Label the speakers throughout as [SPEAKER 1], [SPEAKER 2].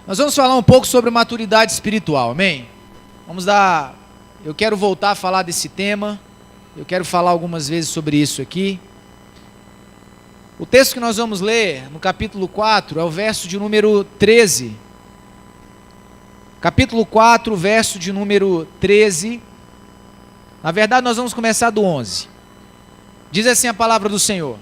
[SPEAKER 1] Nós vamos falar um pouco sobre maturidade espiritual, amém? Eu quero voltar a falar desse tema, eu quero falar algumas vezes sobre isso aqui. O texto que nós vamos ler no capítulo 4 é o verso de número 13. Capítulo 4, verso de número 13. Na verdade, nós vamos começar do 11. Diz assim a palavra do Senhor: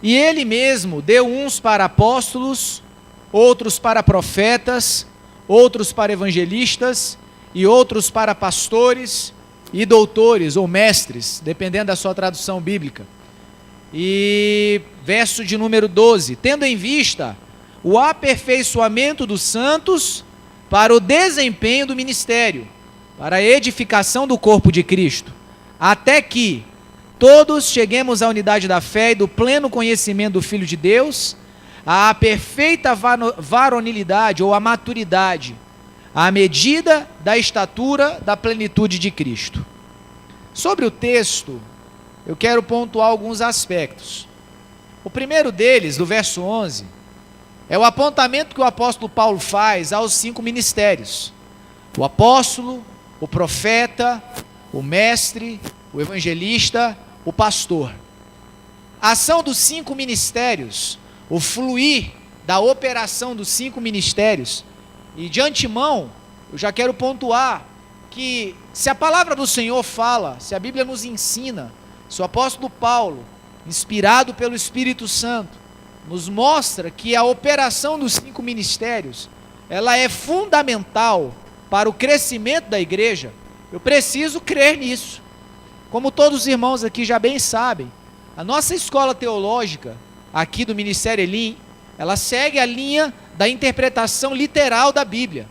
[SPEAKER 1] E ele mesmo deu uns para apóstolos, outros para profetas, outros para evangelistas, e outros para pastores e doutores ou mestres, dependendo da sua tradução bíblica. E verso de número 12: Tendo em vista o aperfeiçoamento dos santos para o desempenho do ministério, para a edificação do corpo de Cristo, até que todos cheguemos à unidade da fé e do pleno conhecimento do Filho de Deus, à perfeita varonilidade ou à maturidade, à medida da estatura da plenitude de Cristo. Sobre o texto, eu quero pontuar alguns aspectos. O primeiro deles, do verso 11, é o apontamento que o apóstolo Paulo faz aos 5 ministérios: o apóstolo, o profeta, o mestre, o evangelista, o pastor. A ação dos 5 ministérios, o fluir da operação dos 5 ministérios, e de antemão, eu já quero pontuar que se a palavra do Senhor fala, se a Bíblia nos ensina, se o apóstolo Paulo, inspirado pelo Espírito Santo, nos mostra que a operação dos 5 ministérios, ela é fundamental para o crescimento da igreja, eu preciso crer nisso. Como todos os irmãos aqui já bem sabem, a nossa escola teológica, aqui do Ministério Elim, ela segue a linha da interpretação literal da Bíblia.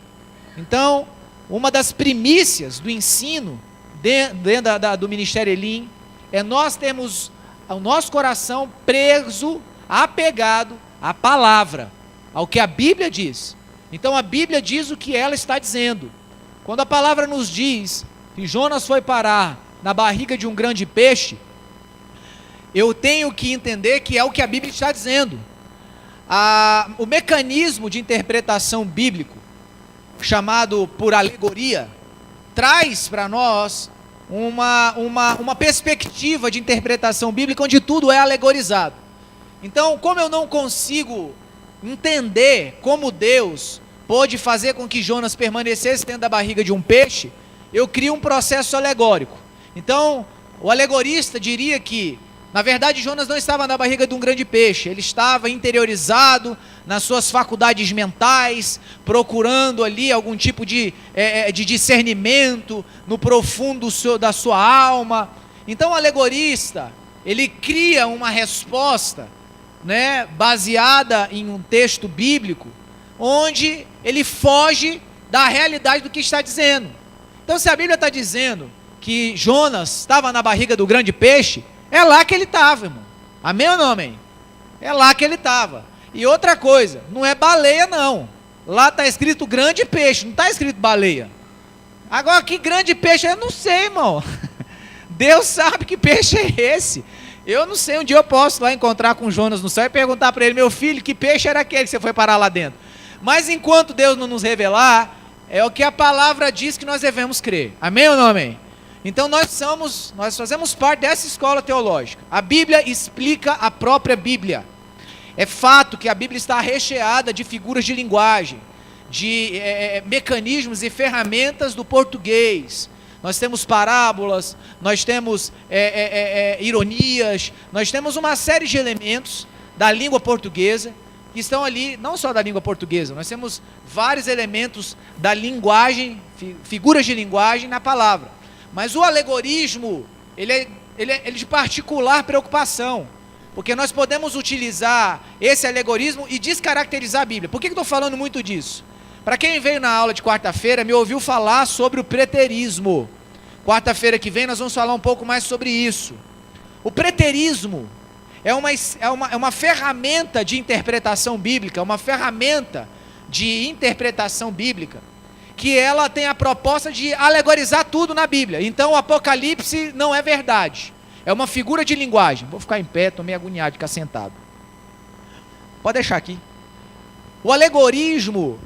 [SPEAKER 1] Então, uma das primícias do ensino dentro do Ministério Elim é nós termos o nosso coração preso, apegado à palavra, ao que a Bíblia diz. Então a Bíblia diz o que ela está dizendo. Quando a palavra nos diz que Jonas foi parar na barriga de um grande peixe, eu tenho que entender que é o que a Bíblia está dizendo. O mecanismo de interpretação bíblico, chamado por alegoria, traz para nós uma perspectiva de interpretação bíblica onde tudo é alegorizado. Então, como eu não consigo entender como Deus pôde fazer com que Jonas permanecesse dentro da barriga de um peixe, eu crio um processo alegórico. Então, o alegorista diria que, na verdade, Jonas não estava na barriga de um grande peixe, ele estava interiorizado nas suas faculdades mentais, procurando ali algum tipo de discernimento no profundo da sua alma. Então o alegorista, ele cria uma resposta, baseada em um texto bíblico, onde ele foge da realidade do que está dizendo. Então, se a Bíblia está dizendo que Jonas estava na barriga do grande peixe, é lá que ele estava, irmão. Amém ou não amém? É lá que ele estava. E outra coisa, não é baleia não. Lá está escrito grande peixe, não está escrito baleia. Agora, que grande peixe? Eu não sei, irmão. Deus sabe que peixe é esse. Eu não sei, um dia eu posso lá encontrar com Jonas no céu e perguntar para ele: meu filho, que peixe era aquele que você foi parar lá dentro? Mas enquanto Deus não nos revelar, é o que a palavra diz que nós devemos crer. Amém ou não amém? Então nós fazemos parte dessa escola teológica. A Bíblia explica a própria Bíblia. É fato que a Bíblia está recheada de figuras de linguagem, de mecanismos e ferramentas do português. Nós temos parábolas, nós temos ironias, nós temos uma série de elementos da língua portuguesa que estão ali, não só da língua portuguesa, nós temos vários elementos da linguagem, figuras de linguagem na palavra. Mas o alegorismo, ele é de particular preocupação, porque nós podemos utilizar esse alegorismo e descaracterizar a Bíblia. Por que eu estou falando muito disso? Para quem veio na aula de quarta-feira, me ouviu falar sobre o preterismo. Quarta-feira que vem nós vamos falar um pouco mais sobre isso. O preterismo é uma ferramenta de interpretação bíblica, uma ferramenta de interpretação bíblica, que ela tem a proposta de alegorizar tudo na Bíblia. Então o Apocalipse não é verdade, é uma figura de linguagem. Vou ficar em pé, estou meio agoniado de ficar sentado. Pode deixar aqui. O alegorismo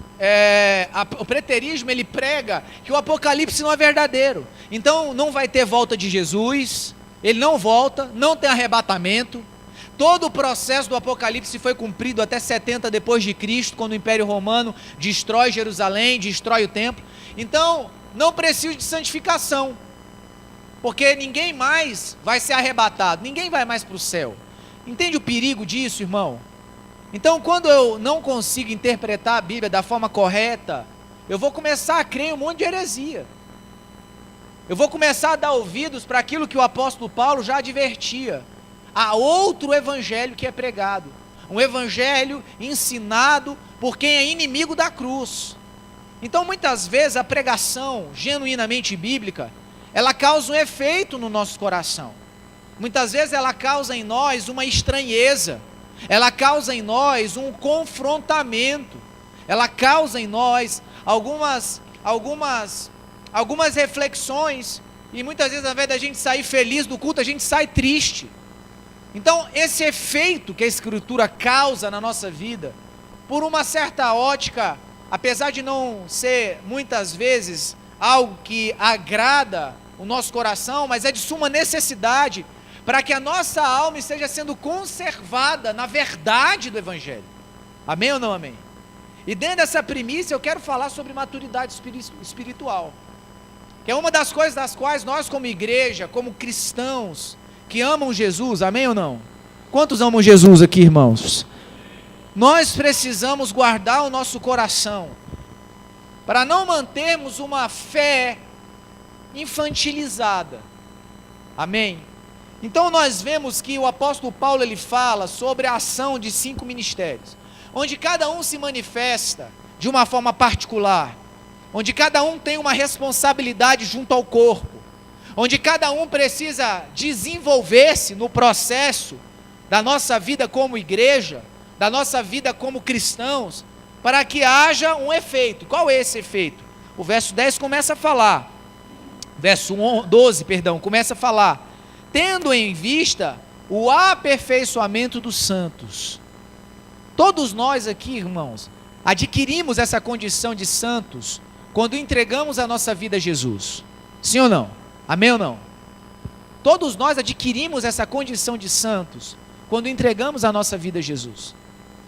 [SPEAKER 1] o preterismo, ele prega que o Apocalipse não é verdadeiro. Então não vai ter volta de Jesus, ele não volta, não tem arrebatamento. Todo o processo do Apocalipse foi cumprido até 70 depois de Cristo, quando o Império Romano destrói Jerusalém, destrói o templo. Então não precisa de santificação, porque ninguém mais vai ser arrebatado, ninguém vai mais para o céu. Entende o perigo disso, irmão? Então, quando eu não consigo interpretar a Bíblia da forma correta, eu vou começar a crer em um monte de heresia. Eu vou começar a dar ouvidos para aquilo que o apóstolo Paulo já advertia. Há outro evangelho que é pregado. Um evangelho ensinado por quem é inimigo da cruz. Então, muitas vezes, a pregação genuinamente bíblica, ela causa um efeito no nosso coração. Muitas vezes, ela causa em nós uma estranheza. Ela causa em nós um confrontamento, ela causa em nós algumas reflexões, e muitas vezes, ao invés da gente sair feliz do culto, a gente sai triste. Então, esse efeito que a Escritura causa na nossa vida, por uma certa ótica, apesar de não ser muitas vezes algo que agrada o nosso coração, mas é de suma necessidade, para que a nossa alma esteja sendo conservada na verdade do Evangelho. Amém ou não amém? E dentro dessa primícia eu quero falar sobre maturidade espiritual, que é uma das coisas das quais nós, como igreja, como cristãos que amam Jesus, amém ou não? Quantos amam Jesus aqui, irmãos? Nós precisamos guardar o nosso coração, para não mantermos uma fé infantilizada. Amém? Então nós vemos que o apóstolo Paulo, ele fala sobre a ação de 5 ministérios, onde cada um se manifesta de uma forma particular, onde cada um tem uma responsabilidade junto ao corpo, onde cada um precisa desenvolver-se no processo da nossa vida como igreja, da nossa vida como cristãos, para que haja um efeito. Qual é esse efeito? O verso 10 começa a falar, verso 12, começa a falar, tendo em vista o aperfeiçoamento dos santos. Todos nós aqui, irmãos, adquirimos essa condição de santos quando entregamos a nossa vida a Jesus. Sim ou não? Amém ou não? Todos nós adquirimos essa condição de santos quando entregamos a nossa vida a Jesus.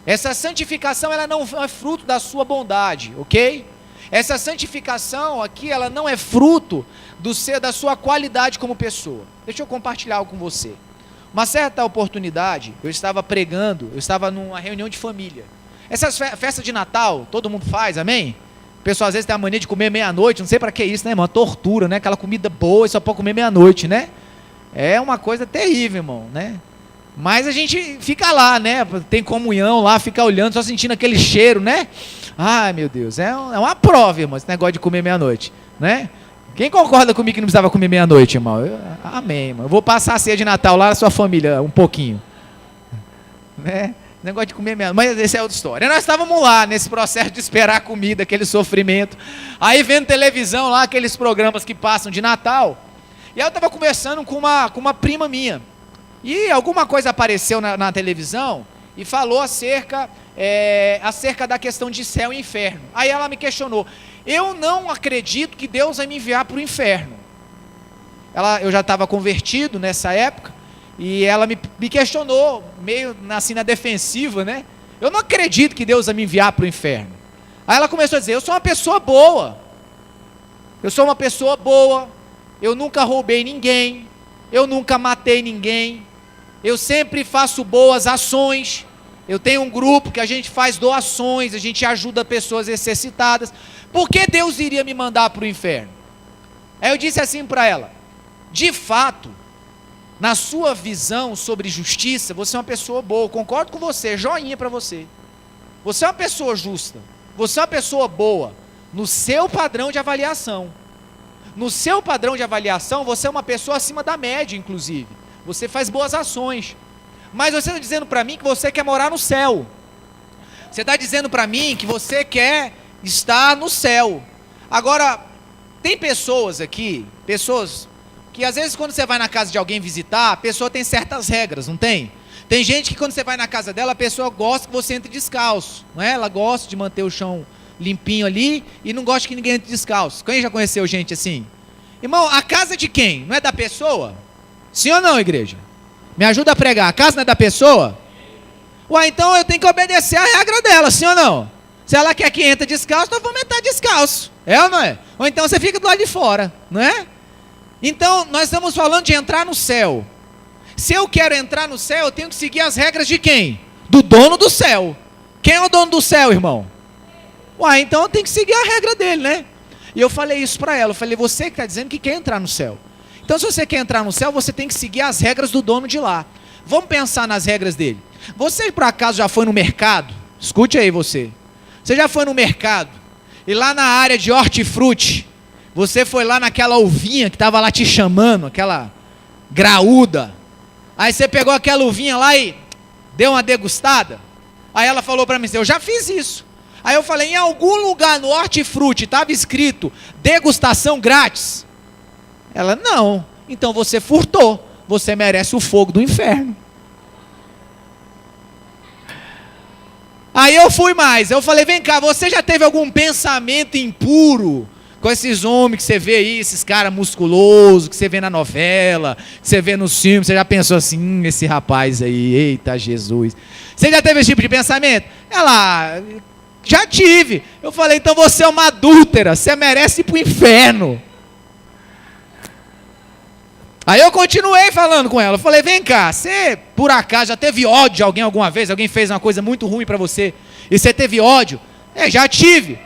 [SPEAKER 1] Essa santificação, ela não é fruto da sua bondade, ok? Essa santificação aqui, ela não é fruto da sua qualidade como pessoa. Deixa eu compartilhar algo com você. Uma certa oportunidade, eu estava pregando, eu estava numa reunião de família. Essas festas de Natal, todo mundo faz, amém? O pessoal às vezes tem a mania de comer meia-noite, não sei para que isso, né, irmão? Tortura, né? Aquela comida boa e só pode comer meia-noite, né? É uma coisa terrível, irmão, né? Mas a gente fica lá, né? Tem comunhão lá, fica olhando, só sentindo aquele cheiro, né? Ai, meu Deus, é uma prova, irmão, esse negócio de comer meia-noite, né? Quem concorda comigo que não precisava comer meia-noite, irmão? Amém, irmão. Eu vou passar a ceia de Natal lá na sua família, um pouquinho. Né? Negócio de comer meia-noite, mas essa é outra história. Nós estávamos lá, nesse processo de esperar a comida, aquele sofrimento. Aí vendo televisão lá, aqueles programas que passam de Natal. E aí eu estava conversando com uma prima minha. E alguma coisa apareceu na televisão e falou acerca da questão de céu e inferno. Aí ela me questionou, eu não acredito que Deus vai me enviar para o inferno. Eu já estava convertido nessa época, e ela me questionou, meio assim na defensiva, né? Eu não acredito que Deus vai me enviar para o inferno. Aí ela começou a dizer, eu sou uma pessoa boa, eu nunca roubei ninguém, eu nunca matei ninguém, eu sempre faço boas ações, eu tenho um grupo que a gente faz doações, a gente ajuda pessoas necessitadas. Por que Deus iria me mandar para o inferno? Aí eu disse assim para ela, de fato, na sua visão sobre justiça, você é uma pessoa boa, concordo com você, joinha para você. Você é uma pessoa justa, você é uma pessoa boa, no seu padrão de avaliação. No seu padrão de avaliação, você é uma pessoa acima da média, inclusive. Você faz boas ações. Mas você está dizendo para mim que você quer morar no céu. Você está dizendo para mim que você quer estar no céu. Agora, tem pessoas aqui, que às vezes quando você vai na casa de alguém visitar, a pessoa tem certas regras, não tem? Tem gente que quando você vai na casa dela, a pessoa gosta que você entre descalço, não é? Ela gosta de manter o chão limpinho ali e não gosta que ninguém entre descalço. Quem já conheceu gente assim? Irmão, a casa de quem? Não é da pessoa? Sim ou não, igreja? Me ajuda a pregar. A casa não é da pessoa? Ué, então eu tenho que obedecer a regra dela, sim ou não? Se ela quer que entre descalço, então vamos entrar descalço. É ou não é? Ou então você fica do lado de fora, não é? Então, nós estamos falando de entrar no céu. Se eu quero entrar no céu, eu tenho que seguir as regras de quem? Do dono do céu. Quem é o dono do céu, irmão? Ué, então eu tenho que seguir a regra dele, né? E eu falei isso para ela. Eu falei, você que está dizendo que quer entrar no céu. Então, se você quer entrar no céu, você tem que seguir as regras do dono de lá. Vamos pensar nas regras dele. Você, por acaso, já foi no mercado? Escute aí você. Você já foi no mercado e lá na área de hortifruti, você foi lá naquela uvinha que estava lá te chamando, aquela graúda. Aí você pegou aquela uvinha lá e deu uma degustada. Aí ela falou para mim, eu já fiz isso. Aí eu falei, em algum lugar no hortifruti estava escrito degustação grátis? Ela, não. Então você furtou. Você merece o fogo do inferno. Aí eu fui mais, eu falei, vem cá, você já teve algum pensamento impuro com esses homens que você vê aí, esses caras musculosos, que você vê na novela, que você vê nos filmes, você já pensou assim, esse rapaz aí, eita Jesus. Você já teve esse tipo de pensamento? Ela, já tive. Eu falei, então você é uma adúltera, você merece ir para o inferno. Aí eu continuei falando com ela, eu falei, vem cá, você por acaso já teve ódio de alguém alguma vez? Alguém fez uma coisa muito ruim para você e você teve ódio? Já tive.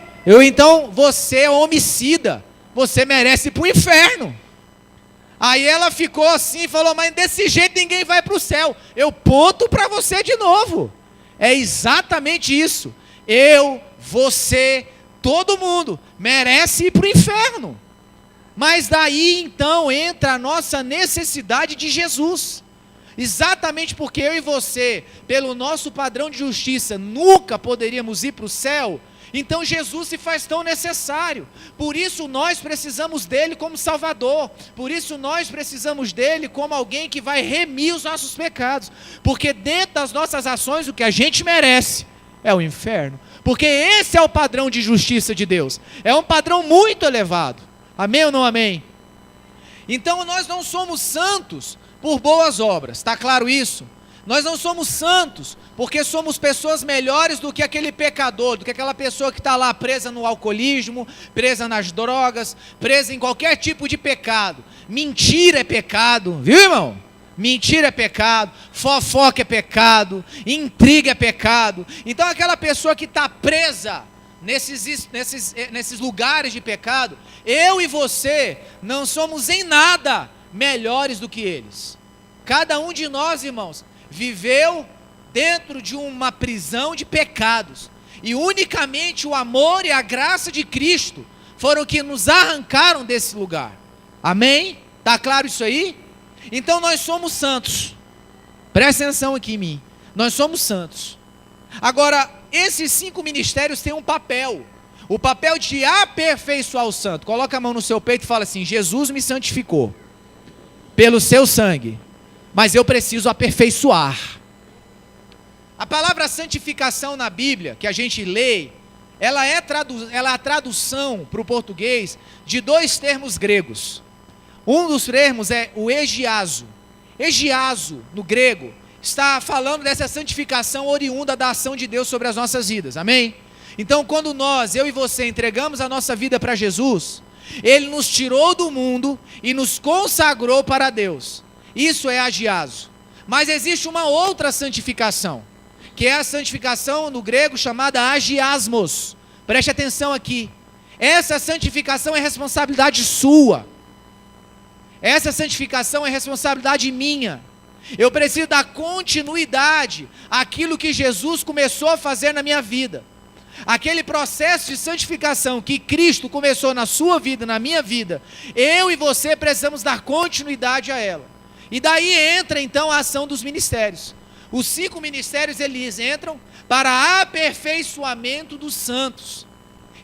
[SPEAKER 1] Então você é homicida, você merece ir para o inferno. Aí ela ficou assim e falou, mas desse jeito ninguém vai para o céu. Eu ponto para você de novo. É exatamente isso. Eu, você, todo mundo merece ir para o inferno. Mas daí então entra a nossa necessidade de Jesus. Exatamente porque eu e você, pelo nosso padrão de justiça, nunca poderíamos ir para o céu. Então Jesus se faz tão necessário. Por isso nós precisamos dele como Salvador. Por isso nós precisamos dele como alguém que vai remir os nossos pecados. Porque dentro das nossas ações o que a gente merece é o inferno. Porque esse é o padrão de justiça de Deus. É um padrão muito elevado. Amém ou não amém? Então nós não somos santos por boas obras, está claro isso? Nós não somos santos porque somos pessoas melhores do que aquele pecador, do que aquela pessoa que está lá presa no alcoolismo, presa nas drogas, presa em qualquer tipo de pecado. Mentira é pecado, viu, irmão? Mentira é pecado, fofoca é pecado, intriga é pecado. Então aquela pessoa que está presa nesses lugares de pecado, eu e você não somos em nada melhores do que eles. Cada um de nós, irmãos, viveu dentro de uma prisão de pecados, e unicamente o amor e a graça de Cristo foram que nos arrancaram desse lugar. Amém? Está claro isso aí? Então nós somos santos. Presta atenção aqui em mim. Nós somos santos. Agora, esses 5 ministérios têm um papel. O papel de aperfeiçoar o santo. Coloca a mão no seu peito e fala assim, Jesus me santificou pelo seu sangue, mas eu preciso aperfeiçoar. A palavra santificação na Bíblia, que a gente lê, ela é a tradução para o português de 2 termos gregos. Um dos termos é o egiazo. Egiazo, no grego, está falando dessa santificação oriunda da ação de Deus sobre as nossas vidas, amém? Então quando eu e você entregamos a nossa vida para Jesus, Ele nos tirou do mundo e nos consagrou para Deus. Isso é agiazo. Mas existe uma outra santificação, que é a santificação no grego chamada agiasmos. Preste atenção aqui. Essa santificação é responsabilidade sua. Essa santificação é responsabilidade minha. Eu preciso dar continuidade àquilo que Jesus começou a fazer na minha vida. Aquele processo de santificação que Cristo começou na sua vida, na minha vida, eu e você precisamos dar continuidade a ela. E daí entra então a ação dos ministérios. Os 5 ministérios, eles entram para aperfeiçoamento dos santos.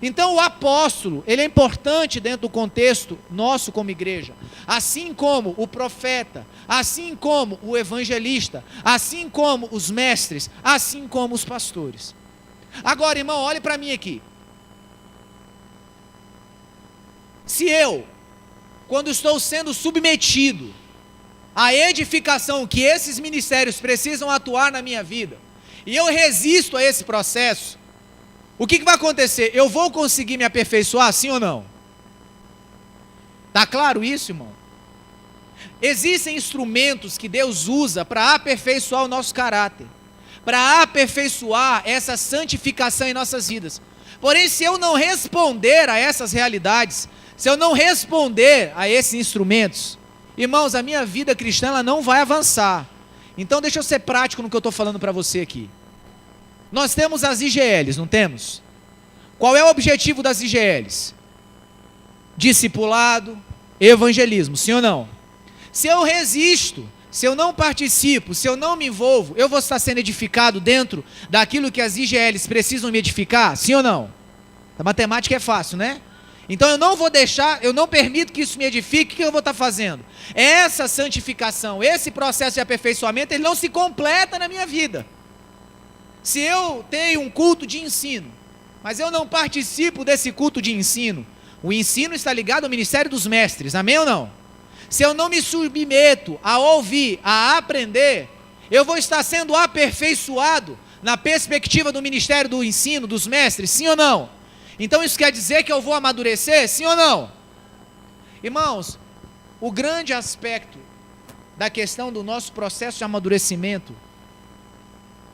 [SPEAKER 1] Então o apóstolo, ele é importante dentro do contexto nosso como igreja, assim como o profeta, assim como o evangelista, assim como os mestres, assim como os pastores. Agora, irmão, olhe para mim aqui. Se eu, quando estou sendo submetido à edificação que esses ministérios precisam atuar na minha vida, e eu resisto a esse processo, o que vai acontecer? Eu vou conseguir me aperfeiçoar, sim ou não? Está claro isso, irmão? Existem instrumentos que Deus usa para aperfeiçoar o nosso caráter, para aperfeiçoar essa santificação em nossas vidas. Porém, se eu não responder a essas realidades, se eu não responder a esses instrumentos, irmãos, a minha vida cristã ela não vai avançar. Então deixa eu ser prático no que eu estou falando para você aqui. Nós temos as IGLs, não temos? Qual é o objetivo das IGLs? Discipulado, evangelismo, sim ou não? Se eu resisto, se eu não participo, se eu não me envolvo, eu vou estar sendo edificado dentro daquilo que as IGLs precisam me edificar, sim ou não? A matemática é fácil, né? Então eu não vou deixar, eu não permito que isso me edifique. O que eu vou estar fazendo? Essa santificação, esse processo de aperfeiçoamento, ele não se completa na minha vida. Se eu tenho um culto de ensino, mas eu não participo desse culto de ensino, o ensino está ligado ao ministério dos mestres, amém ou não? Se eu não me submeto a ouvir, a aprender, eu vou estar sendo aperfeiçoado na perspectiva do ministério do ensino, dos mestres, sim ou não? Então isso quer dizer que eu vou amadurecer, sim ou não? Irmãos, o grande aspecto da questão do nosso processo de amadurecimento,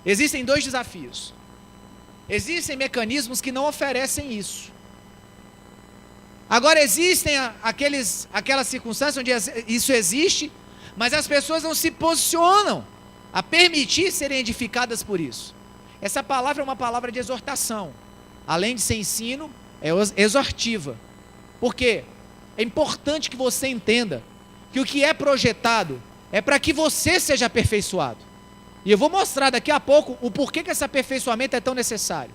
[SPEAKER 1] existem dois desafios. Existem mecanismos que não oferecem isso. Agora existem aquelas circunstâncias onde isso existe, mas as pessoas não se posicionam a permitir serem edificadas por isso. Essa palavra é uma palavra de exortação. Além de ser ensino, é exortiva. Por quê? É importante que você entenda que o que é projetado é para que você seja aperfeiçoado. E eu vou mostrar daqui a pouco o porquê que esse aperfeiçoamento é tão necessário.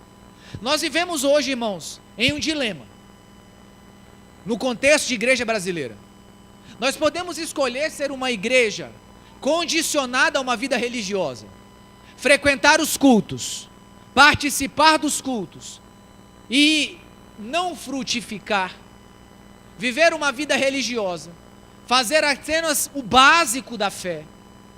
[SPEAKER 1] Nós vivemos hoje, irmãos, em um dilema. No contexto de igreja brasileira. Nós podemos escolher ser uma igreja condicionada a uma vida religiosa. Frequentar os cultos. Participar dos cultos. E não frutificar. Viver uma vida religiosa. Fazer apenas o básico da fé.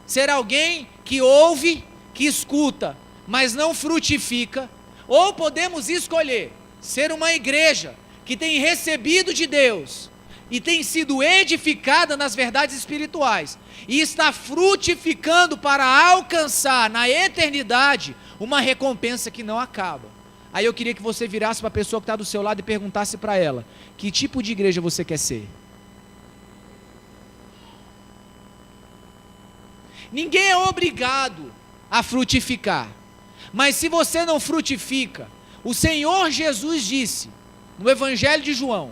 [SPEAKER 1] Ser alguém que ouve, que escuta, mas não frutifica. Ou podemos escolher ser uma igreja que tem recebido de Deus e tem sido edificada nas verdades espirituais e está frutificando para alcançar na eternidade uma recompensa que não acaba. Aí eu queria que você virasse para a pessoa que está do seu lado e perguntasse para ela: que tipo de igreja você quer ser? Ninguém é obrigado a frutificar, mas se você não frutifica, o Senhor Jesus disse no Evangelho de João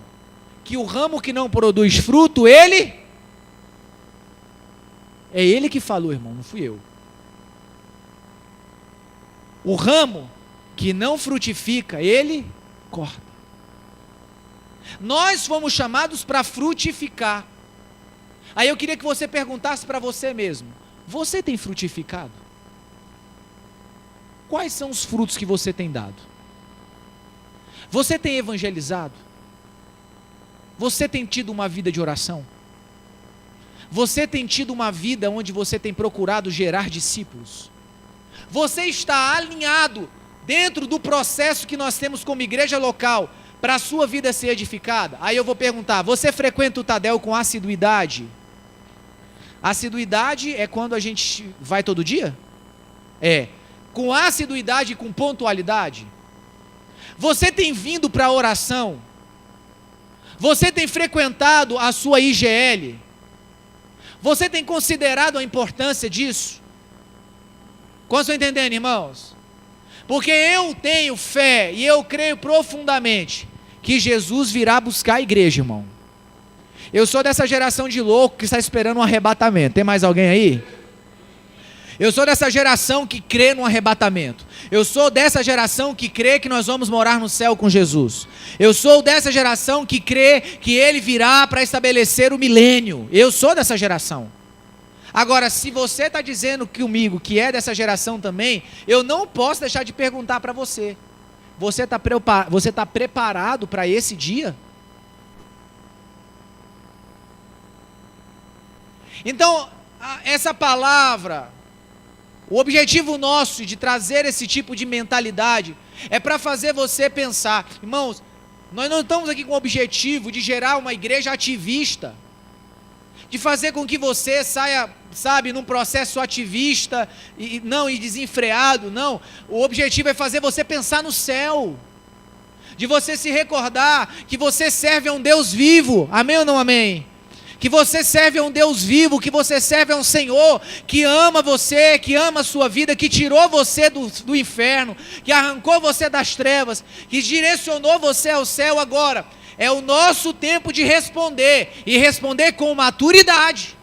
[SPEAKER 1] que o ramo que não produz fruto, é ele que falou, irmão, não fui eu. O ramo que não frutifica, ele corta. Nós fomos chamados para frutificar. Aí eu queria que você perguntasse para você mesmo: você tem frutificado? Quais são os frutos que você tem dado? Você tem evangelizado? Você tem tido uma vida de oração? Você tem tido uma vida onde você tem procurado gerar discípulos? Você está alinhado dentro do processo que nós temos como igreja local para a sua vida ser edificada? Aí eu vou perguntar: você frequenta o Tadel com assiduidade? Assiduidade é quando a gente vai todo dia? É. Com assiduidade e com pontualidade? Você tem vindo para a oração? Você tem frequentado a sua IGL? Você tem considerado a importância disso? Como estão entendendo, irmãos? Porque eu tenho fé e eu creio profundamente que Jesus virá buscar a igreja, irmão. Eu sou dessa geração de louco que está esperando um arrebatamento. Tem mais alguém aí? Eu sou dessa geração que crê no arrebatamento. Eu sou dessa geração que crê que nós vamos morar no céu com Jesus. Eu sou dessa geração que crê que Ele virá para estabelecer o milênio. Eu sou dessa geração. Agora, se você está dizendo comigo que é dessa geração também, eu não posso deixar de perguntar para você: você está preparado para esse dia? Então, essa palavra, o objetivo nosso de trazer esse tipo de mentalidade é para fazer você pensar. Irmãos, nós não estamos aqui com o objetivo de gerar uma igreja ativista, de fazer com que você saia, sabe, num processo ativista e desenfreado, não. O objetivo é fazer você pensar no céu, de você se recordar que você serve a um Deus vivo, amém ou não amém? Que você serve a um Deus vivo, que você serve a um Senhor que ama você, que ama a sua vida, que tirou você do inferno, que arrancou você das trevas, que direcionou você ao céu. Agora, é o nosso tempo de responder, e responder com maturidade.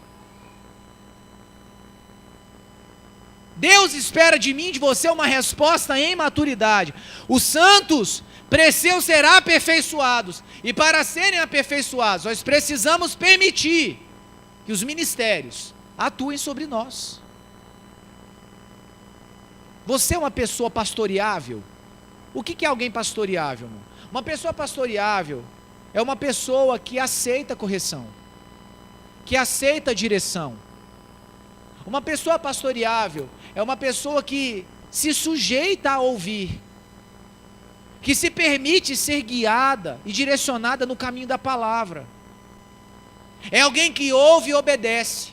[SPEAKER 1] Deus espera de mim e de você uma resposta em maturidade. Os santos precisam ser aperfeiçoados, e para serem aperfeiçoados, nós precisamos permitir que os ministérios atuem sobre nós. Você é uma pessoa pastoreável? O que é alguém pastoreável, irmão? Uma pessoa pastoreável é uma pessoa que aceita correção, que aceita direção. Uma pessoa pastoreável é uma pessoa que se sujeita a ouvir, que se permite ser guiada e direcionada no caminho da palavra. É alguém que ouve e obedece.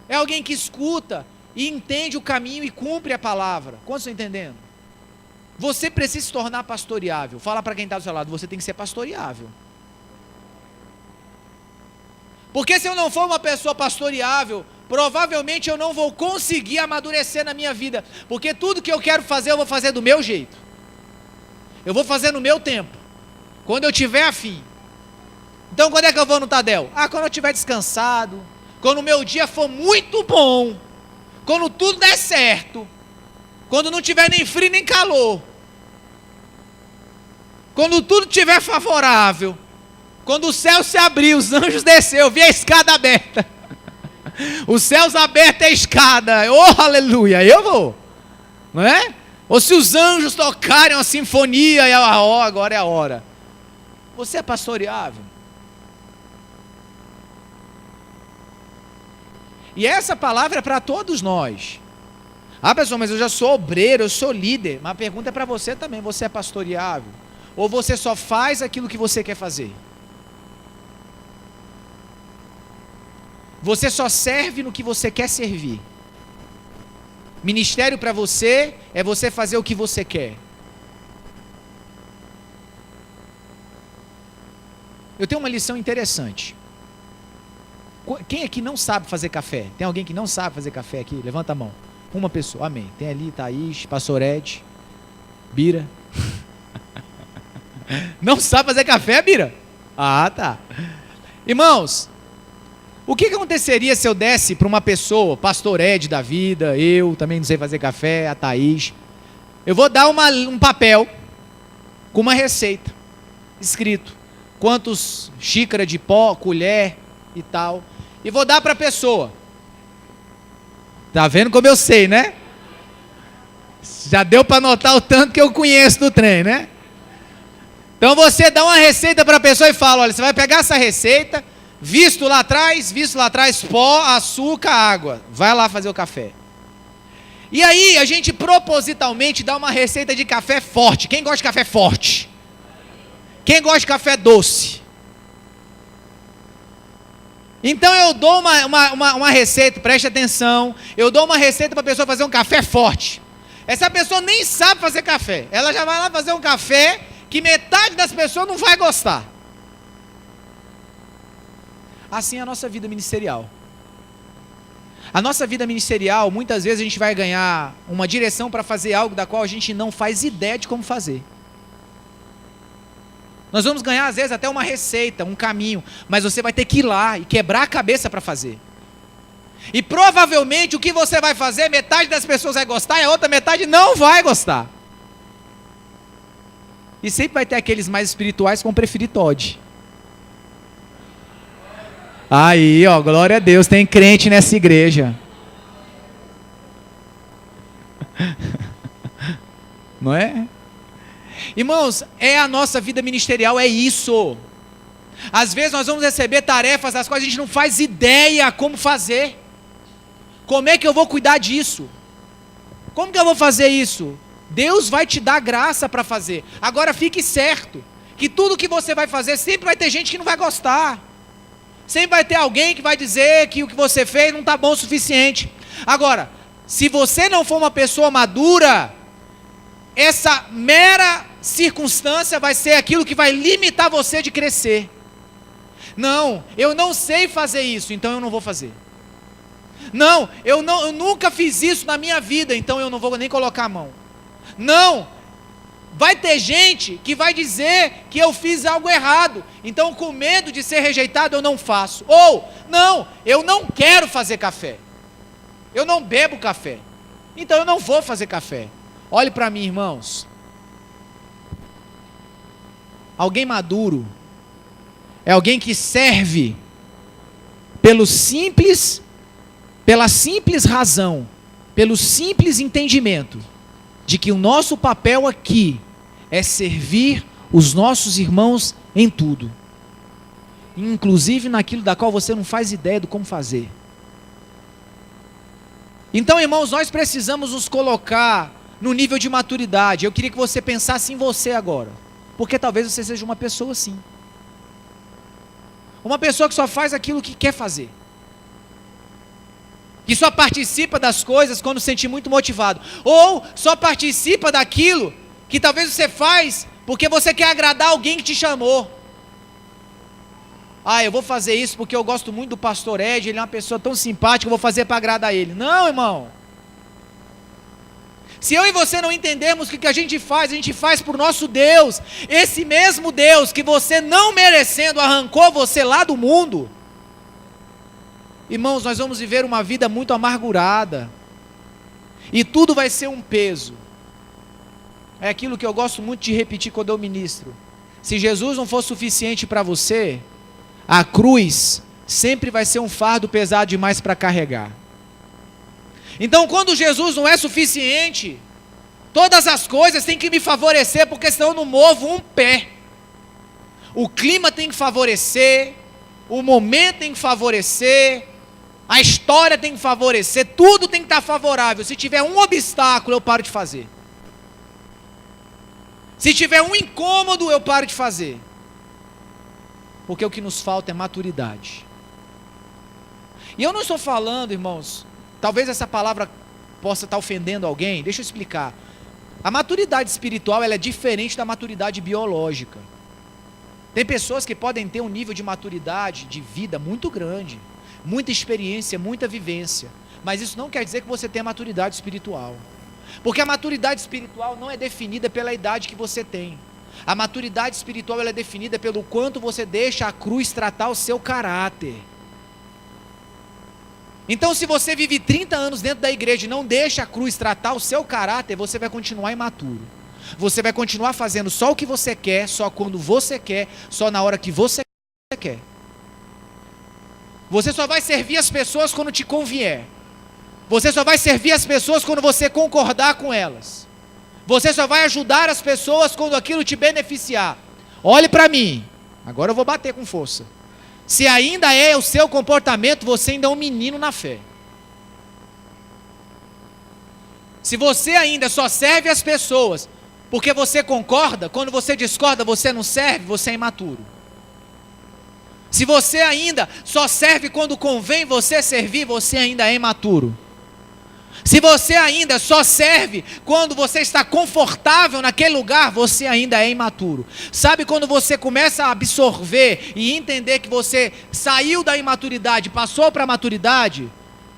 [SPEAKER 1] É alguém que escuta e entende o caminho e cumpre a palavra. Quantos estão entendendo? Você precisa se tornar pastoreável. Fala para quem está do seu lado, você tem que ser pastoreável. Porque se eu não for uma pessoa pastoreável, provavelmente eu não vou conseguir amadurecer na minha vida. Porque tudo que eu quero fazer, eu vou fazer do meu jeito. Eu vou fazer no meu tempo, quando eu tiver afim. Então quando é que eu vou no Tadel? Quando eu estiver descansado, quando o meu dia for muito bom, quando tudo der certo, quando não tiver nem frio nem calor, quando tudo estiver favorável, quando o céu se abrir, os anjos descer, eu vi a escada aberta, os céus abertos é a escada, oh aleluia, eu vou, não é? Ou se os anjos tocarem uma sinfonia, e agora é a hora. Você é pastoreável. E essa palavra é para todos nós. Pessoal, mas eu já sou obreiro, eu sou líder. Mas a pergunta é para você também, você é pastoreável? Ou você só faz aquilo que você quer fazer? Você só serve no que você quer servir. Ministério para você é você fazer o que você quer. Eu tenho uma lição interessante. Quem aqui não sabe fazer café? Tem alguém que não sabe fazer café aqui? Levanta a mão. Uma pessoa, amém. Tem ali Thaís, Pastor Ed, Bira. Não sabe fazer café, Bira? Tá. Irmãos, o que aconteceria se eu desse para uma pessoa, Pastor Ed da vida, eu também não sei fazer café, a Thaís, eu vou dar um papel com uma receita, escrito, quantos xícaras de pó, colher e tal, e vou dar para a pessoa. Tá vendo como eu sei, né? Já deu para notar o tanto que eu conheço do trem, né? Então você dá uma receita para a pessoa e fala, olha, você vai pegar essa receita, visto lá atrás, pó, açúcar, água. Vai lá fazer o café. E aí a gente propositalmente dá uma receita de café forte. Quem gosta de café forte? Quem gosta de café doce? Então eu dou uma receita, preste atenção, eu dou uma receita para a pessoa fazer um café forte. Essa pessoa nem sabe fazer café. Ela já vai lá fazer um café que metade das pessoas não vai gostar. Assim é a nossa vida ministerial. A nossa vida ministerial, muitas vezes a gente vai ganhar uma direção para fazer algo da qual a gente não faz ideia de como fazer. Nós vamos ganhar às vezes até uma receita, um caminho, mas você vai ter que ir lá e quebrar a cabeça para fazer. E provavelmente o que você vai fazer, metade das pessoas vai gostar e a outra metade não vai gostar. E sempre vai ter aqueles mais espirituais que vão preferir Todd. Aí, ó, glória a Deus, tem crente nessa igreja. Não é? Irmãos, a nossa vida ministerial é isso. Às vezes nós vamos receber tarefas das quais a gente não faz ideia como fazer. Como é que eu vou cuidar disso? Como que eu vou fazer isso? Deus vai te dar graça para fazer. Agora fique certo, que tudo que você vai fazer, sempre vai ter gente que não vai gostar. Sempre vai ter alguém que vai dizer que o que você fez não está bom o suficiente. Agora, se você não for uma pessoa madura, essa mera circunstância vai ser aquilo que vai limitar você de crescer. Não, eu não sei fazer isso, então eu não vou fazer. Não, eu nunca fiz isso na minha vida, então eu não vou nem colocar a mão. Não, vai ter gente que vai dizer que eu fiz algo errado, então com medo de ser rejeitado eu não faço. Ou, não, eu não quero fazer café, eu não bebo café, então eu não vou fazer café. Olhe para mim, irmãos. Alguém maduro é alguém que serve pela simples razão, pelo simples entendimento de que o nosso papel aqui é servir os nossos irmãos em tudo, inclusive naquilo da qual você não faz ideia de como fazer. Então, irmãos, nós precisamos nos colocar no nível de maturidade. Eu queria que você pensasse em você agora, porque talvez você seja uma pessoa assim, uma pessoa que só faz aquilo que quer fazer, que só participa das coisas quando se sentir muito motivado, ou só participa daquilo que talvez você faz porque você quer agradar alguém que te chamou. Eu vou fazer isso porque eu gosto muito do pastor Ed, ele é uma pessoa tão simpática, eu vou fazer para agradar ele. Não, irmão. Se eu e você não entendermos o que a gente faz por nosso Deus, esse mesmo Deus que você não merecendo arrancou você lá do mundo. Irmãos, nós vamos viver uma vida muito amargurada, e tudo vai ser um peso. É aquilo que eu gosto muito de repetir quando eu ministro. Se Jesus não for suficiente para você, a cruz sempre vai ser um fardo pesado demais para carregar. Então, quando Jesus não é suficiente, todas as coisas têm que me favorecer, porque senão eu não movo um pé. O clima tem que favorecer, o momento tem que favorecer, a história tem que favorecer, tudo tem que estar favorável. Se tiver um obstáculo, eu paro de fazer. Se tiver um incômodo, eu paro de fazer. Porque o que nos falta é maturidade. E eu não estou falando, irmãos, talvez essa palavra possa estar ofendendo alguém, deixa eu explicar. A maturidade espiritual, ela é diferente da maturidade biológica. Tem pessoas que podem ter um nível de maturidade de vida muito grande, muita experiência, muita vivência, mas isso não quer dizer que você tenha maturidade espiritual. Porque a maturidade espiritual não é definida pela idade que você tem. A maturidade espiritual, ela é definida pelo quanto você deixa a cruz tratar o seu caráter. Então, se você vive 30 anos dentro da igreja e não deixa a cruz tratar o seu caráter, você vai continuar imaturo. Você vai continuar fazendo só o que você quer, só quando você quer, só na hora que você quer. Você só vai servir as pessoas quando te convier. Você só vai servir as pessoas quando você concordar com elas. Você só vai ajudar as pessoas quando aquilo te beneficiar. Olhe para mim, agora eu vou bater com força. Se ainda é o seu comportamento, você ainda é um menino na fé. Se você ainda só serve as pessoas porque você concorda, quando você discorda, você não serve, você é imaturo. Se você ainda só serve quando convém você servir, você ainda é imaturo. Se você ainda só serve quando você está confortável naquele lugar, você ainda é imaturo. Sabe quando você começa a absorver e entender que você saiu da imaturidade, passou para a maturidade?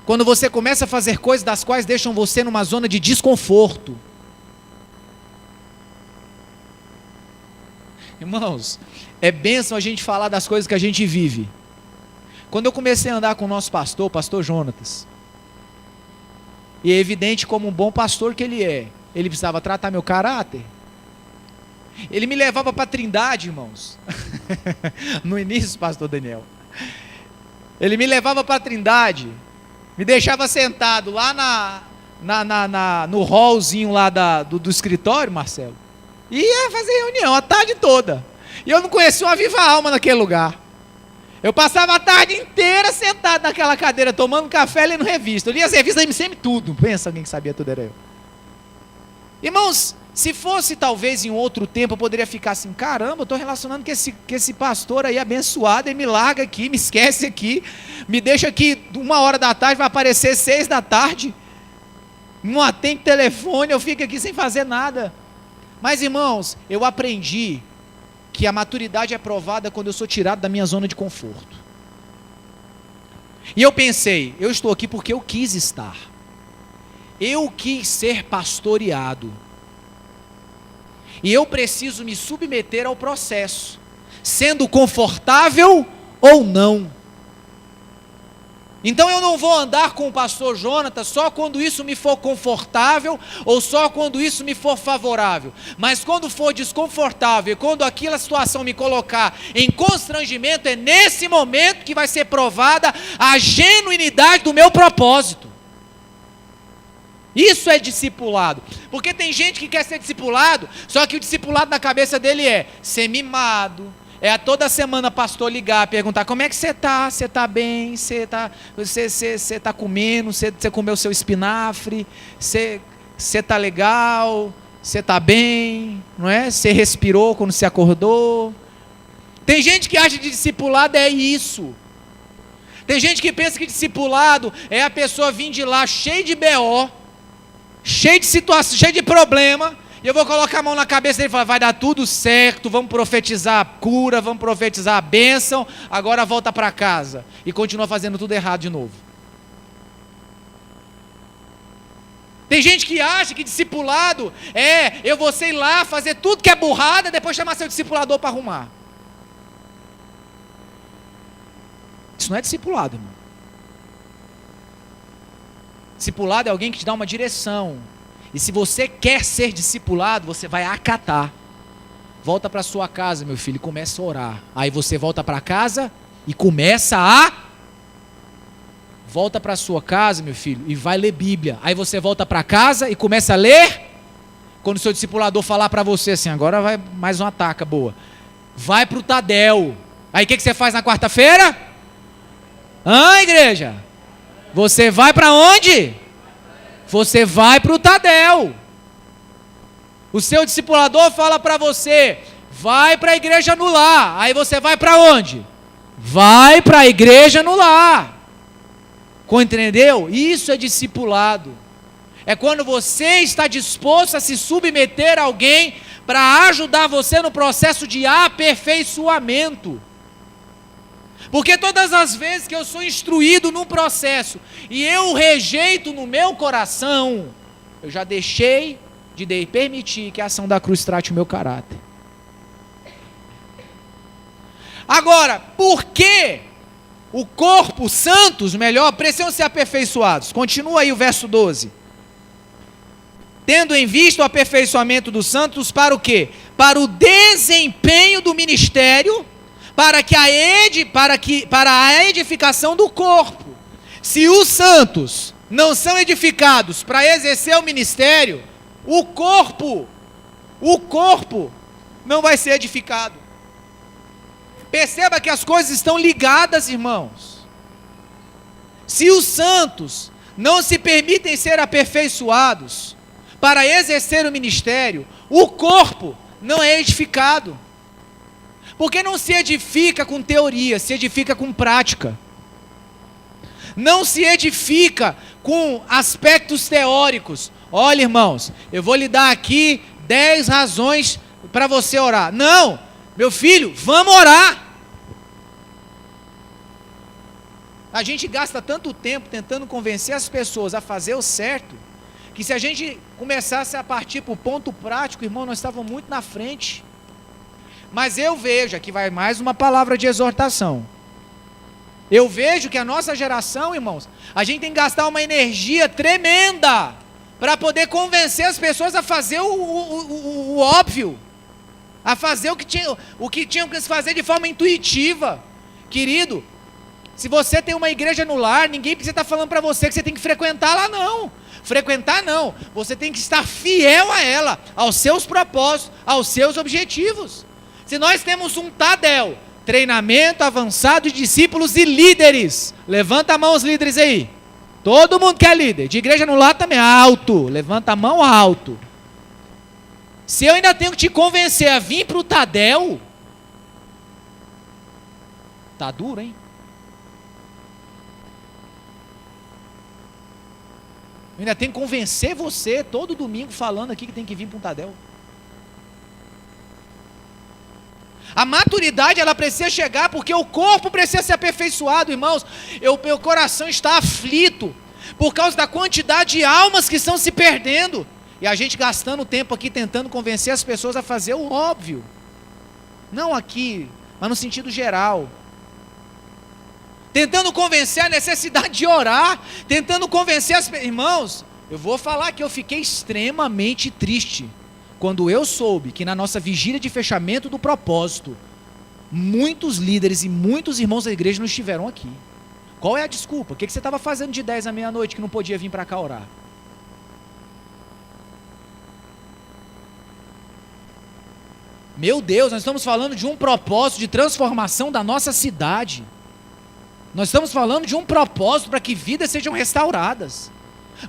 [SPEAKER 1] Quando você começa a fazer coisas das quais deixam você numa zona de desconforto. Irmãos, é bênção a gente falar das coisas que a gente vive. Quando eu comecei a andar com o nosso pastor, o pastor Jonatas, e é evidente como um bom pastor que ele é, ele precisava tratar meu caráter. Ele me levava para a Trindade, irmãos. No início, pastor Daniel. Ele me levava para a Trindade, me deixava sentado lá no hallzinho lá do escritório, Marcelo. E ia fazer reunião a tarde toda. E eu não conhecia uma viva alma naquele lugar. Eu passava a tarde inteira sentado naquela cadeira, tomando café, lendo revista. Eu lia as revistas e me sempre tudo. Pensa, alguém que sabia tudo era eu. Irmãos, se fosse talvez em outro tempo, eu poderia ficar assim, caramba, eu estou relacionando com esse pastor aí abençoado, ele me larga aqui, me esquece aqui, me deixa aqui 1h da tarde, vai aparecer 6 da tarde, não atende telefone, eu fico aqui sem fazer nada. Mas irmãos, eu aprendi que a maturidade é provada quando eu sou tirado da minha zona de conforto. E eu pensei, eu estou aqui porque eu quis estar. Eu quis ser pastoreado. E eu preciso me submeter ao processo, sendo confortável ou não. Então eu não vou andar com o pastor Jonatas só quando isso me for confortável ou só quando isso me for favorável. Mas quando for desconfortável e quando aquela situação me colocar em constrangimento, é nesse momento que vai ser provada a genuinidade do meu propósito. Isso é discipulado. Porque tem gente que quer ser discipulado, só que o discipulado na cabeça dele é ser mimado. É toda semana pastor ligar, perguntar como é que você está? Você está bem? Você está comendo? Você comeu seu espinafre? Você está legal? Você está bem? Não é? Você respirou quando você acordou? Tem gente que acha que discipulado é isso. Tem gente que pensa que discipulado é a pessoa vir de lá cheio de BO, cheio de situação, cheio de problema, e eu vou colocar a mão na cabeça dele e falar, vai dar tudo certo, vamos profetizar a cura, vamos profetizar a bênção, agora volta para casa. E continua fazendo tudo errado de novo. Tem gente que acha que discipulado é, eu vou sei lá, fazer tudo que é burrada, depois chamar seu discipulador para arrumar. Isso não é discipulado, irmão. Discipulado é alguém que te dá uma direção. E se você quer ser discipulado, você vai acatar. Volta para sua casa, meu filho, e começa a orar. Aí você volta para casa e começa a... Volta para sua casa, meu filho, e vai ler Bíblia. Aí você volta para casa e começa a ler. Quando o seu discipulador falar para você assim, agora vai mais uma taca boa. Vai para o Tadel. Aí o que você faz na quarta-feira? Igreja? Você vai para onde? Você vai para o Tadel. O seu discipulador fala para você, vai para a igreja no lar. Aí você vai para onde? Vai para a igreja no lar. Entendeu? Isso é discipulado. É quando você está disposto a se submeter a alguém para ajudar você no processo de aperfeiçoamento. Porque todas as vezes que eu sou instruído num processo e eu rejeito no meu coração, eu já deixei de permitir que a ação da cruz trate o meu caráter. Agora, por que o corpo, os santos, melhor, precisam ser aperfeiçoados? Continua aí o verso 12. Tendo em vista o aperfeiçoamento dos santos para o quê? Para o desempenho do ministério, para a edificação do corpo. Se os santos não são edificados para exercer o ministério, o corpo não vai ser edificado. Perceba que as coisas estão ligadas, irmãos. Se os santos não se permitem ser aperfeiçoados para exercer o ministério, o corpo não é edificado. Porque não se edifica com teoria, se edifica com prática. Não se edifica com aspectos teóricos. Olha, irmãos, eu vou lhe dar aqui 10 razões para você orar. Não, meu filho, vamos orar. A gente gasta tanto tempo tentando convencer as pessoas a fazer o certo, que se a gente começasse a partir para o ponto prático, irmão, nós estávamos muito na frente. Mas eu vejo, aqui vai mais uma palavra de exortação. Eu vejo que a nossa geração, irmãos, a gente tem que gastar uma energia tremenda para poder convencer as pessoas a fazer o óbvio, a fazer o que tinham que se fazer de forma intuitiva. Querido, se você tem uma igreja no lar, ninguém precisa estar falando para você que você tem que frequentar lá, não. Frequentar não, você tem que estar fiel a ela, aos seus propósitos, aos seus objetivos. Se nós temos um TADEL, treinamento avançado de discípulos e líderes, levanta a mão os líderes aí. Todo mundo que é líder, de igreja no lado também, alto, levanta a mão alto. Se eu ainda tenho que te convencer a vir para o TADEL, tá duro, hein? Eu ainda tenho que convencer você todo domingo falando aqui que tem que vir para um TADEL. A maturidade, ela precisa chegar porque o corpo precisa ser aperfeiçoado, irmãos. Meu coração está aflito por causa da quantidade de almas que estão se perdendo. E a gente gastando tempo aqui tentando convencer as pessoas a fazer o óbvio. Não aqui, mas no sentido geral. Tentando convencer a necessidade de orar, tentando convencer as pessoas. Irmãos, eu vou falar que eu fiquei extremamente triste quando eu soube que na nossa vigília de fechamento do propósito, muitos líderes e muitos irmãos da igreja não estiveram aqui. Qual é a desculpa? O que você estava fazendo de 10 à meia-noite que não podia vir para cá orar? Meu Deus, nós estamos falando de um propósito de transformação da nossa cidade. Nós estamos falando de um propósito para que vidas sejam restauradas.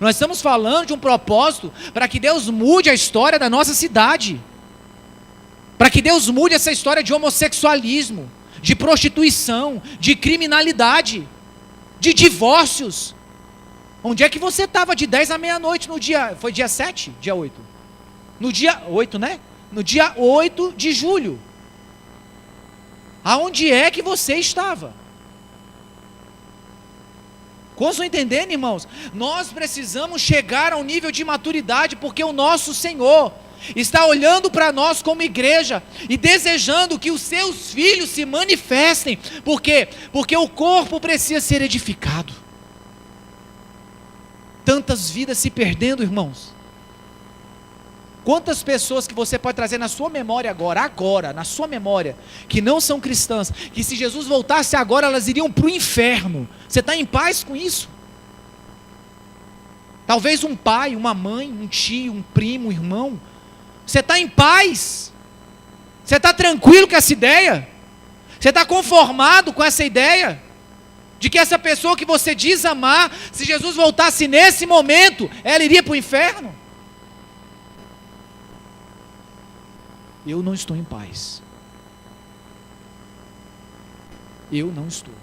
[SPEAKER 1] Nós estamos falando de um propósito para que Deus mude a história da nossa cidade. Para que Deus mude essa história de homossexualismo, de prostituição, de criminalidade, de divórcios. Onde é que você estava de 10 à meia-noite no dia... Foi dia 7? Dia 8? No dia 8, né? No dia 8 de julho. Aonde é que você estava? Como estão entendendo, irmãos? Nós precisamos chegar a um nível de maturidade, porque o nosso Senhor está olhando para nós como igreja e desejando que os seus filhos se manifestem. Por quê? Porque o corpo precisa ser edificado. Tantas vidas se perdendo, irmãos. Quantas pessoas que você pode trazer na sua memória agora, na sua memória, que não são cristãs, que se Jesus voltasse agora, elas iriam para o inferno. Você está em paz com isso? Talvez um pai, uma mãe, um tio, um primo, um irmão. Você está em paz? Você está tranquilo com essa ideia? Você está conformado com essa ideia? De que essa pessoa que você diz amar, se Jesus voltasse nesse momento, ela iria para o inferno? Eu não estou em paz. Eu não estou.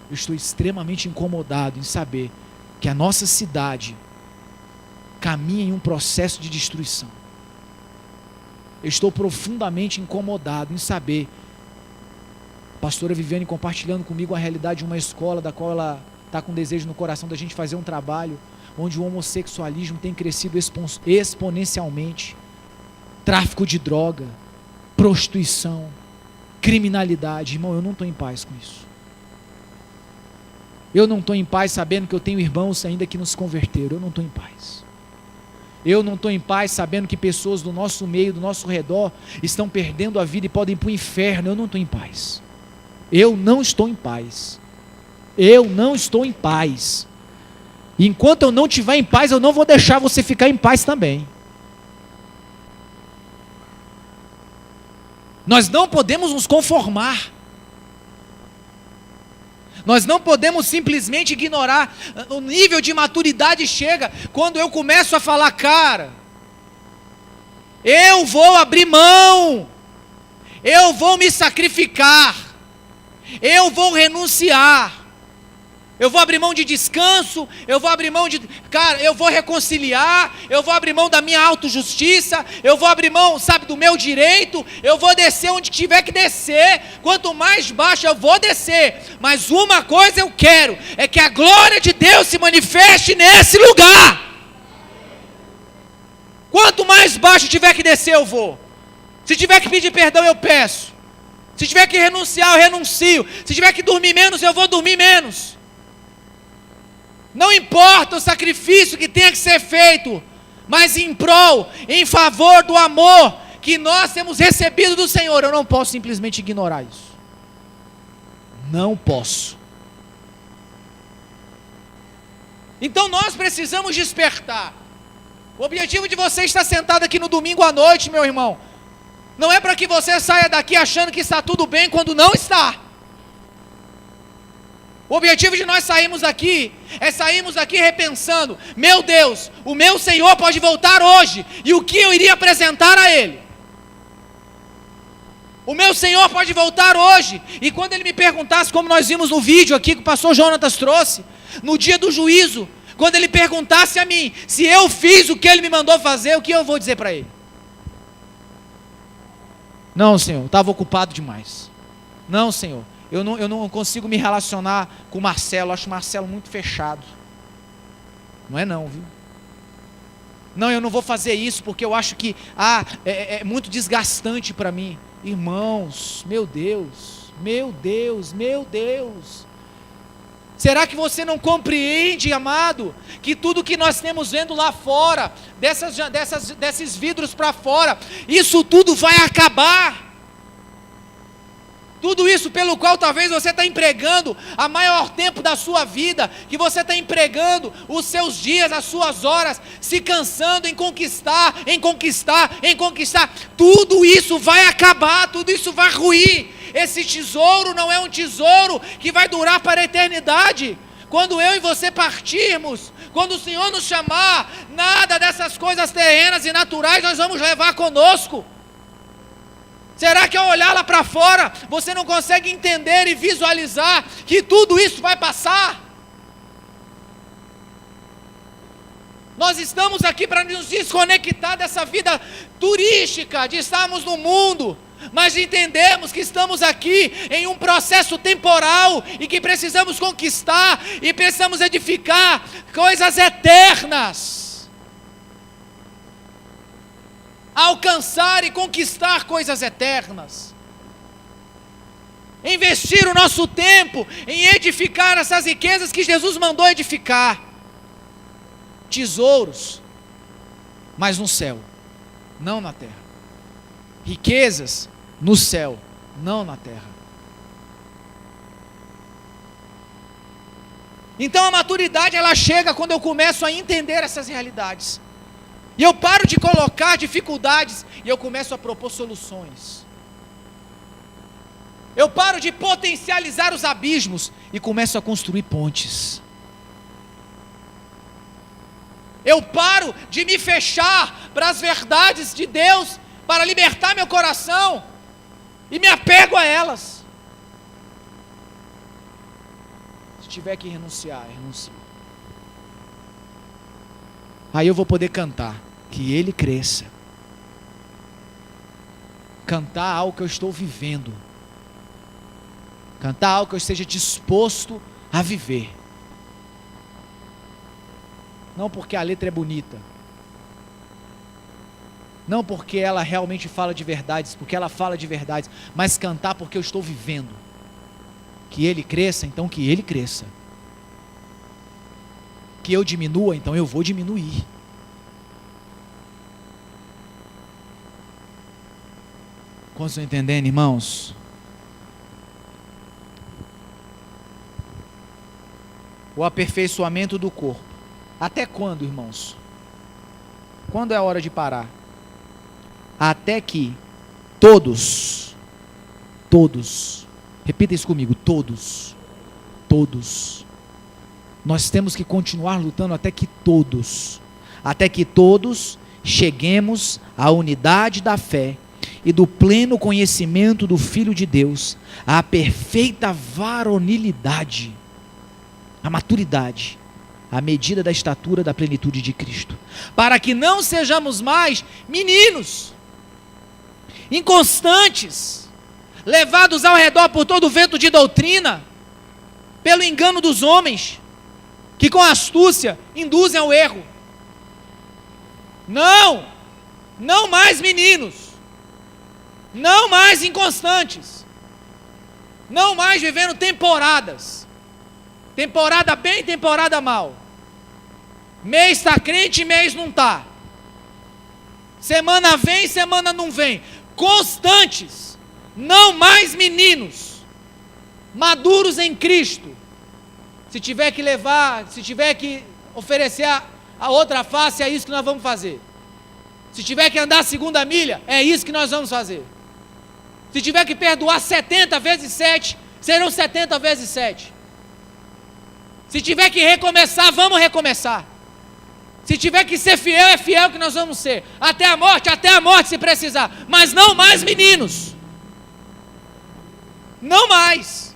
[SPEAKER 1] Eu estou extremamente incomodado em saber que a nossa cidade caminha em um processo de destruição. Eu estou profundamente incomodado em saber, a pastora Viviane compartilhando comigo a realidade de uma escola da qual ela está com desejo no coração da gente fazer um trabalho onde o homossexualismo tem crescido exponencialmente. Tráfico de droga, prostituição, criminalidade. Irmão, eu não estou em paz com isso. Eu não estou em paz sabendo que eu tenho irmãos ainda que nos converteram. Eu não estou em paz. Eu não estou em paz sabendo que pessoas do nosso meio, do nosso redor, estão perdendo a vida e podem ir para o inferno. Eu não estou em paz. Eu não estou em paz. Eu não estou em paz. E enquanto eu não estiver em paz, eu não vou deixar você ficar em paz também. Nós não podemos nos conformar. Nós não podemos simplesmente ignorar. O nível de maturidade chega quando eu começo a falar, cara, eu vou abrir mão, eu vou me sacrificar, eu vou renunciar, eu vou abrir mão de descanso, eu vou abrir mão de... Cara, eu vou reconciliar, eu vou abrir mão da minha autojustiça, eu vou abrir mão, sabe, do meu direito, eu vou descer onde tiver que descer, quanto mais baixo eu vou descer, mas uma coisa eu quero, é que a glória de Deus se manifeste nesse lugar. Quanto mais baixo tiver que descer eu vou, se tiver que pedir perdão eu peço, se tiver que renunciar eu renuncio, se tiver que dormir menos eu vou dormir menos. Não importa o sacrifício que tenha que ser feito, mas em prol, em favor do amor que nós temos recebido do Senhor, eu não posso simplesmente ignorar isso. Não posso. Então nós precisamos despertar. O objetivo de você estar sentado aqui no domingo à noite, meu irmão, Não é para que você saia daqui achando que está tudo bem quando não está. O objetivo de nós sairmos daqui é sairmos daqui repensando: meu Deus, o meu Senhor pode voltar hoje, e o que eu iria apresentar a Ele? O meu Senhor pode voltar hoje, e quando Ele me perguntasse, como nós vimos no vídeo aqui que o pastor Jonatas trouxe, no dia do juízo, quando Ele perguntasse a mim, se eu fiz o que Ele me mandou fazer, o que eu vou dizer para Ele? Não, Senhor, estava ocupado demais. Não, Senhor, eu não consigo me relacionar com o Marcelo, acho o Marcelo muito fechado. Não é não, viu? Não, eu não vou fazer isso porque eu acho que é muito desgastante para mim. Irmãos, meu Deus, meu Deus, meu Deus. Será que você não compreende, amado, que tudo que nós temos vendo lá fora, desses vidros para fora, isso tudo vai acabar? Tudo isso pelo qual talvez você está empregando a maior tempo da sua vida, que você está empregando os seus dias, as suas horas, se cansando em conquistar, em conquistar, em conquistar, tudo isso vai acabar, tudo isso vai ruir. Esse tesouro não é um tesouro que vai durar para a eternidade. Quando eu e você partirmos, quando o Senhor nos chamar, nada dessas coisas terrenas e naturais nós vamos levar conosco. Será que ao olhar lá para fora, você não consegue entender e visualizar que tudo isso vai passar? Nós estamos aqui para nos desconectar dessa vida turística, de estarmos no mundo, mas de entendermos que estamos aqui em um processo temporal e que precisamos conquistar e precisamos edificar coisas eternas. Alcançar e conquistar coisas eternas, investir o nosso tempo em edificar essas riquezas que Jesus mandou edificar, tesouros, mas no céu, não na terra, riquezas no céu, não na terra. Então a maturidade ela chega quando eu começo a entender essas realidades. E eu paro de colocar dificuldades e eu começo a propor soluções. Eu paro de potencializar os abismos e começo a construir pontes. Eu paro de me fechar para as verdades de Deus, para libertar meu coração, e me apego a elas. Se tiver que renunciar, renuncio. Aí eu vou poder cantar, que Ele cresça. Cantar algo que eu estou vivendo. Cantar algo que eu esteja disposto a viver. Não porque a letra é bonita. Não porque ela realmente fala de verdades, porque ela fala de verdades, mas cantar porque eu estou vivendo. Que Ele cresça, então que Ele cresça. Que eu diminua, então eu vou diminuir. Quantos estão entendendo, irmãos? O aperfeiçoamento do corpo. Até quando, irmãos? Quando é a hora de parar? Até que todos, repita isso comigo, todos, nós temos que continuar lutando até que todos cheguemos à unidade da fé e do pleno conhecimento do Filho de Deus, à perfeita varonilidade, à maturidade, à medida da estatura da plenitude de Cristo, para que não sejamos mais meninos, inconstantes, levados ao redor por todo o vento de doutrina, pelo engano dos homens, que com astúcia induzem ao erro. Não mais meninos, não mais inconstantes, não mais vivendo temporadas, temporada bem, temporada mal, mês está crente, mês não está, semana vem, semana não vem, constantes, não mais meninos, maduros em Cristo. Se tiver que levar, se tiver que oferecer a outra face, é isso que nós vamos fazer. Se tiver que andar a segunda milha, é isso que nós vamos fazer. Se tiver que perdoar 70 vezes 7, serão 70 vezes 7. Se tiver que recomeçar, vamos recomeçar. Se tiver que ser fiel, é fiel que nós vamos ser. Até a morte se precisar. Mas não mais meninos. Não mais.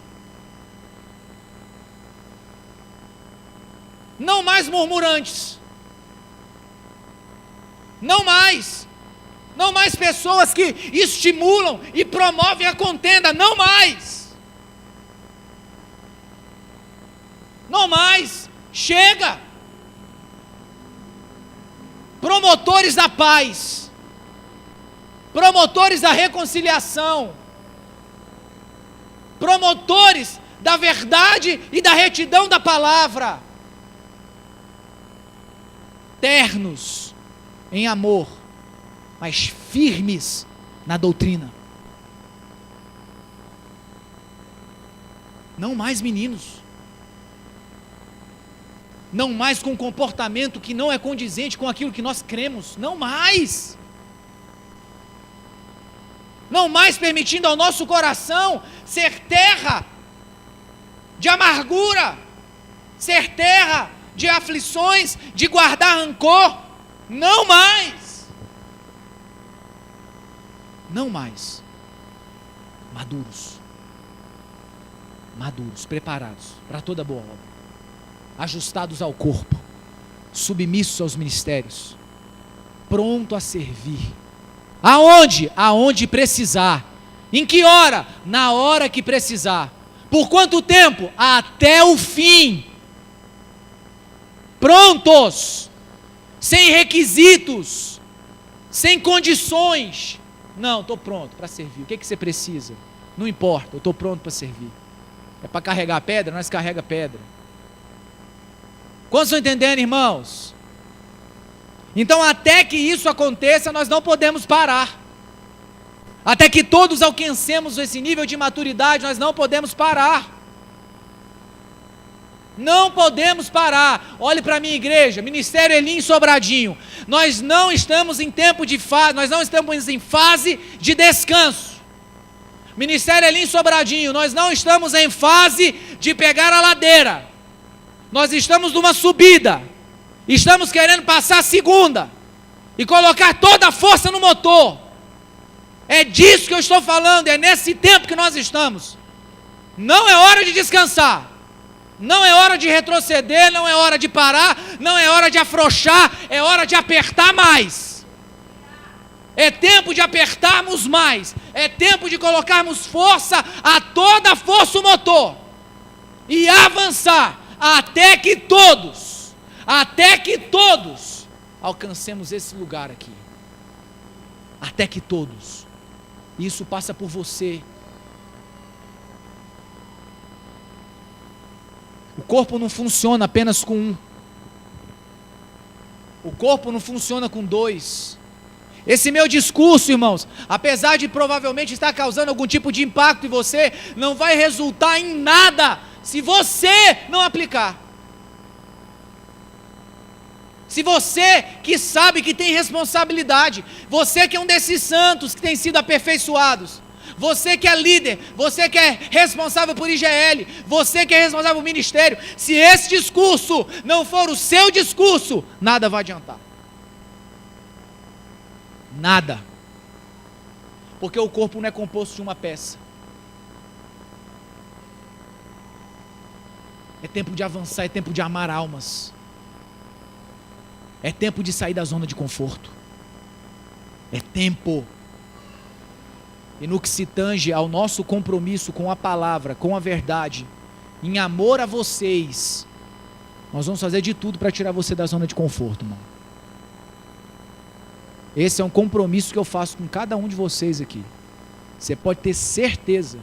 [SPEAKER 1] Não mais murmurantes. Não mais. Não mais pessoas que estimulam e promovem a contenda. Não mais. Não mais. Chega. Promotores da paz. Promotores da reconciliação. Promotores da verdade e da retidão da palavra. Ternos em amor, mas firmes na doutrina. Não mais meninos. Não mais com comportamento que não é condizente com aquilo que nós cremos. Não mais. Não mais permitindo ao nosso coração ser terra de amargura, ser terra de aflições, de guardar rancor. Não mais. Não mais. Maduros. Maduros, preparados para toda boa obra. Ajustados ao corpo, submissos aos ministérios, pronto a servir. Aonde? Aonde precisar. Em que hora? Na hora que precisar. Por quanto tempo? Até o fim. Prontos, sem requisitos, sem condições. Não, estou pronto para servir. O que você precisa? Não importa, eu estou pronto para servir. É para carregar pedra? Nós carrega pedra. Quantos estão entendendo, irmãos? Então, até que isso aconteça, nós não podemos parar. Até que todos alcancemos esse nível de maturidade, nós não podemos parar. Não podemos parar. Olhe para a minha igreja, Ministério Elim Sobradinho. Nós não estamos em tempo de fase, nós não estamos em fase de descanso. Ministério Elim Sobradinho, nós não estamos em fase de pegar a ladeira. Nós estamos numa subida. Estamos querendo passar a segunda e colocar toda a força no motor. É disso que eu estou falando, é nesse tempo que nós estamos. Não é hora de descansar. Não é hora de retroceder, não é hora de parar, não é hora de afrouxar, é hora de apertar mais. É tempo de apertarmos mais. É tempo de colocarmos força a toda a força o motor e avançar até que todos alcancemos esse lugar aqui. Até que todos. Isso passa por você. O corpo não funciona apenas com um. O corpo não funciona com dois. Esse meu discurso, irmãos, apesar de provavelmente estar causando algum tipo de impacto em você, não vai resultar em nada se você não aplicar. Se você que sabe que tem responsabilidade, você que é um desses santos que tem sido aperfeiçoados, você que é líder, você que é responsável por IGL, você que é responsável por ministério, se esse discurso não for o seu discurso, nada vai adiantar. Nada. Porque o corpo não é composto de uma peça. É tempo de avançar, é tempo de amar almas. É tempo de sair da zona de conforto. É tempo. E no que se tange ao nosso compromisso com a palavra, com a verdade, em amor a vocês, nós vamos fazer de tudo para tirar você da zona de conforto, irmão. Esse é um compromisso que eu faço com cada um de vocês aqui. Você pode ter certeza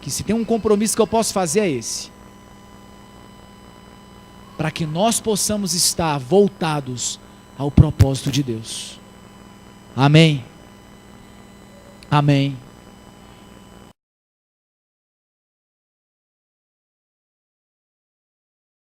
[SPEAKER 1] que se tem um compromisso que eu posso fazer é esse. Para que nós possamos estar voltados ao propósito de Deus. Amém. Amém.